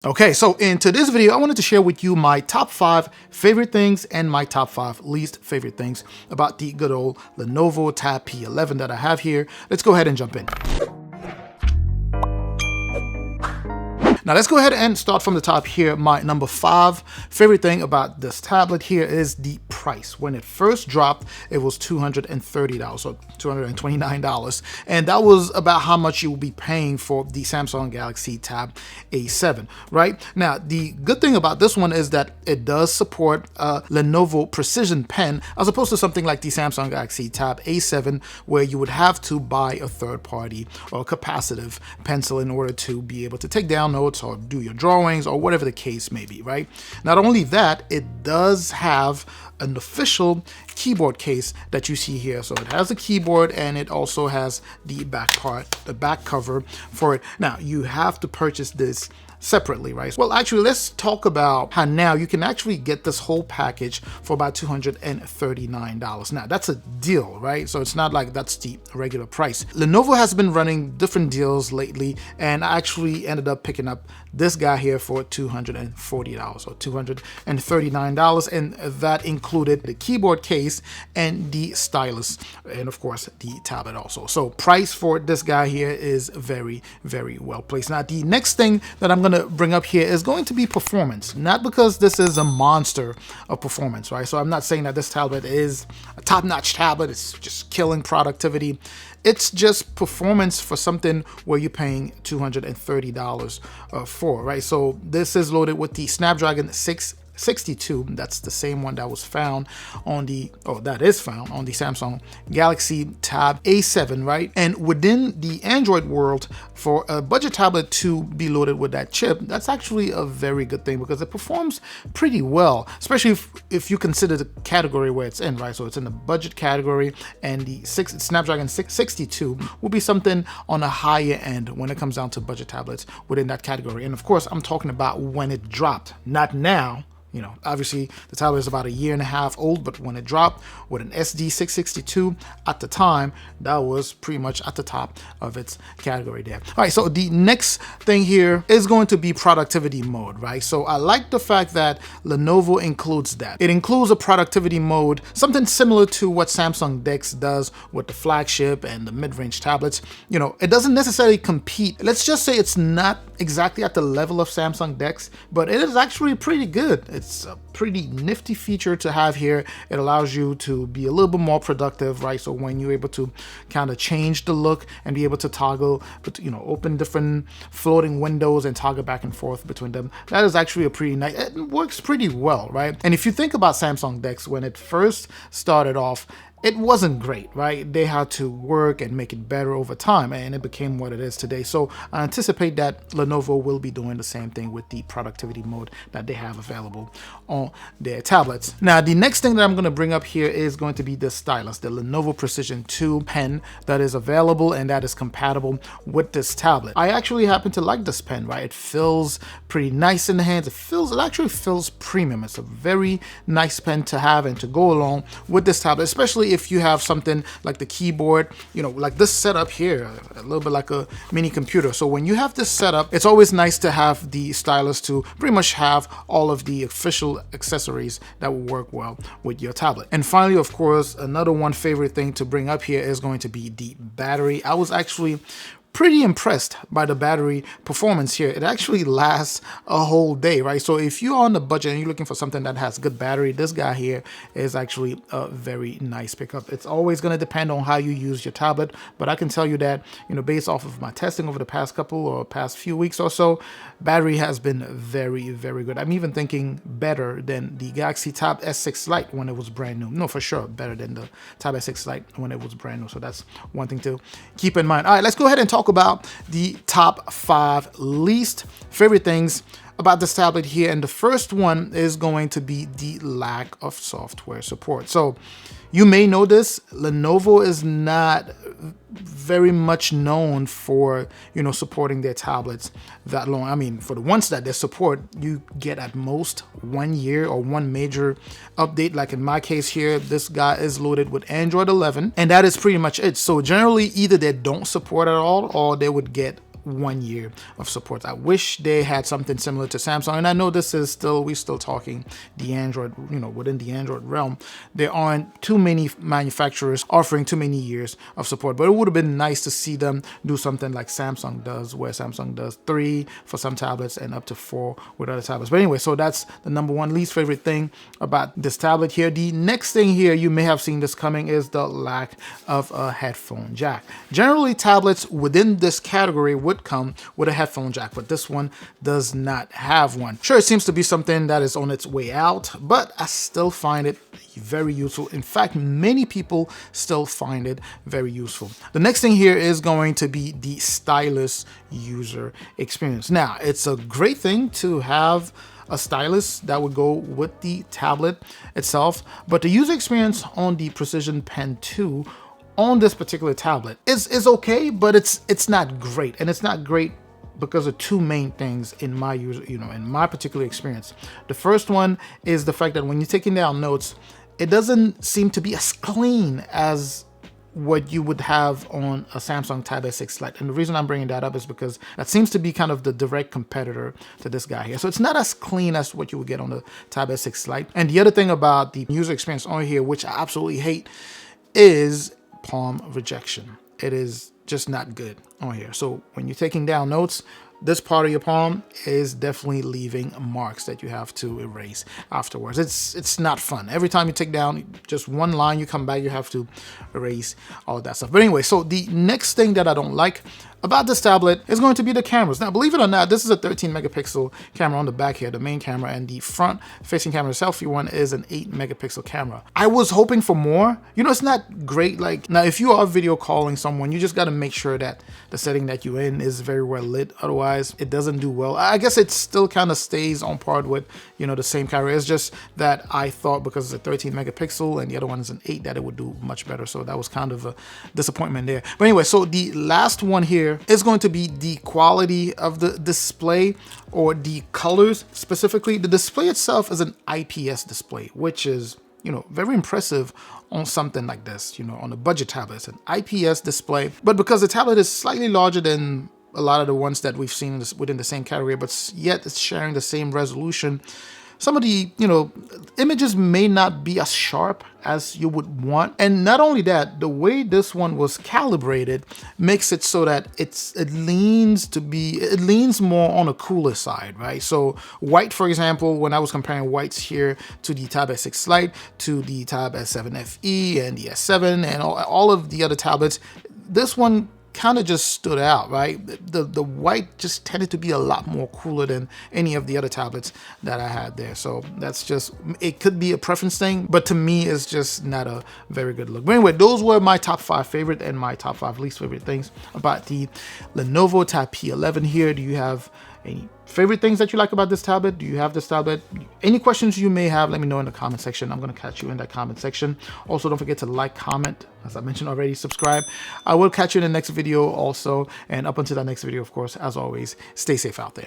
Okay, so in today's video, I wanted to share with you my top 5 favorite things and my top 5 least favorite things about the good old LENOVO Tab P11 that I have here. Let's go ahead and jump in. Now let's go ahead and start from the top here. My number 5 favorite thing about this tablet here is the price. When it first dropped, it was $230, so $229. And that was about how much you will be paying for the Samsung Galaxy Tab A7, right? Now, the good thing about this one is that it does support a Lenovo Precision Pen, as opposed to something like the Samsung Galaxy Tab A7, where you would have to buy a third-party or capacitive pencil in order to be able to take down notes or do your drawings or whatever the case may be, right? Not only that, it does have an official keyboard case that you see here. So it has a keyboard and it also has the back part, the back cover for it. Now you have to purchase this separately, right? Well, actually, let's talk about how now you can actually get this whole package for about $239. Now, that's a deal, right? So it's not like that's the regular price. Lenovo has been running different deals lately, and I actually ended up picking up this guy here for $240 or $239, and that included the keyboard case and the stylus, and of course the tablet also. So price for this guy here is very, very well placed. Now, the next thing that I'm going to bring up here is going to be performance, not because this is a monster of performance, right? So I'm not saying that this tablet is a top-notch tablet, it's just killing productivity. It's just performance for something where you're paying $230 for, right? So this is loaded with the Snapdragon 662. That's the same one that was found on the, that is found on the Samsung Galaxy Tab A7, right? And within the Android world, for a budget tablet to be loaded with that chip, that's actually a very good thing because it performs pretty well, especially if you consider the category where it's in, right? So it's in the budget category, and the Snapdragon 662 will be something on a higher end when it comes down to budget tablets within that category. And of course, I'm talking about when it dropped, not now. You know, obviously the tablet is about a year and a half old, but when it dropped with an SD 662 at the time, that was pretty much at the top of its category there. All right, so the next thing here is going to be productivity mode, right? So I like the fact that Lenovo includes that. It includes a productivity mode, something similar to what Samsung DeX does with the flagship and the mid-range tablets. You know, it doesn't necessarily compete. Let's just say it's not exactly at the level of Samsung DeX, but it is actually pretty good. It's a pretty nifty feature to have here. It allows you to be a little bit more productive, right? So when you're able to kind of change the look and be able to toggle, but you know, open different floating windows and toggle back and forth between them, that is actually a pretty nice, it works pretty well, right? And if you think about Samsung DeX, when it first started off, it wasn't great, right? They had to work and make it better over time, and it became what it is today. So I anticipate that Lenovo will be doing the same thing with the productivity mode that they have available on their tablets. Now, the next thing that I'm going to bring up here is going to be the stylus, the Lenovo Precision 2 pen that is available and that is compatible with this tablet. I actually happen to like this pen, right? It feels pretty nice in the hands. It actually feels premium. It's a very nice pen to have and to go along with this tablet, especially if you have something like the keyboard, you know, like this setup here, a little bit like a mini computer. So when you have this setup, it's always nice to have the stylus to pretty much have all of the official accessories that will work well with your tablet. And finally, of course, another one favorite thing to bring up here is going to be the battery. I was actually pretty impressed by the battery performance here. It actually lasts a whole day, right? So if you're on the budget and you're looking for something that has good battery, this guy here is actually a very nice pickup. It's always going to depend on how you use your tablet, but I can tell you that, you know, based off of my testing over the past few weeks or so, battery has been very, very good. I'm even thinking better than the Galaxy Tab S6 Lite when it was brand new. No, for sure, better than the Tab S6 Lite when it was brand new. So that's one thing to keep in mind. All right, let's go ahead and talk about the top 5 least favorite things about this tablet here. And the first one is going to be the lack of software support. So you may know this, Lenovo is not very much known for, you know, supporting their tablets that long. I mean, for the ones that they support, you get at most 1 year or one major update. Like in my case here, this guy is loaded with Android 11, and that is pretty much it. So generally, either they don't support at all, or they would get 1 year of support. I wish they had something similar to Samsung, and I know this is still, we're still talking the Android, you know, within the Android realm. There aren't too many manufacturers offering too many years of support, but it would have been nice to see them do something like Samsung does, where Samsung does 3 for some tablets and up to 4 with other tablets. But anyway, so that's the number one least favorite thing about this tablet here. The next thing here, you may have seen this coming, is the lack of a headphone jack. Generally, tablets within this category would come with a headphone jack, but this one does not have one. Sure, it seems to be something that is on its way out, but I still find it very useful. In fact, many people still find it very useful. The next thing here is going to be the stylus user experience. Now, it's a great thing to have a stylus that would go with the tablet itself, but the user experience on the Precision Pen 2 on this particular tablet is okay, but it's not great, and it's not great because of two main things in my in my particular experience. The first one is the fact that when you're taking down notes, it doesn't seem to be as clean as what you would have on a Samsung Tab S6 Lite. And the reason I'm bringing that up is because that seems to be kind of the direct competitor to this guy here. So it's not as clean as what you would get on the Tab S6 Lite. And the other thing about the user experience on here, which I absolutely hate, is palm rejection. It is just not good on here. So when you're taking down notes, this part of your palm is definitely leaving marks that you have to erase afterwards. It's not fun. Every time you take down just one line, you come back, you have to erase all of that stuff. But anyway, so the next thing that I don't like about this tablet is going to be the cameras. Now, believe it or not, this is a 13 megapixel camera on the back here, the main camera, and the front facing camera, the selfie one, is an 8 megapixel camera. I was hoping for more. You know, it's not great. Like, now, if you are video calling someone, you just got to make sure that the setting that you're in is very well lit. Otherwise, it doesn't do well. I guess it still kind of stays on par with, you know, the same camera. It's just that I thought because it's a 13 megapixel and the other one is an 8 that it would do much better. So that was kind of a disappointment there. But anyway, so the last one here is going to be the quality of the display, or the colors specifically. The display itself is an IPS display, which is, you know, very impressive on something like this, you know, on a budget tablet. It's an IPS display, but because the tablet is slightly larger than a lot of the ones that we've seen within the same category, but yet it's sharing the same resolution, some of the, you know, images may not be as sharp as you would want. And not only that, the way this one was calibrated makes it so that it leans more on a cooler side, right? So white, for example, when I was comparing whites here to the Tab S6 Lite, to the Tab S7 FE and the S7 and all of the other tablets, this one kind of just stood out, right? The white just tended to be a lot more cooler than any of the other tablets that I had there. So that's just, it could be a preference thing, but to me, it's just not a very good look. But anyway, those were my top 5 favorite and my top 5 least favorite things about the Lenovo Tab P11 here. Do you have any favorite things that you like about this tablet? Do you have this tablet? Any questions you may have, let me know in the comment section. I'm going to catch you in that comment section. Also, don't forget to like, comment, as I mentioned already, subscribe. I will catch you in the next video also. And up until that next video, of course, as always, stay safe out there.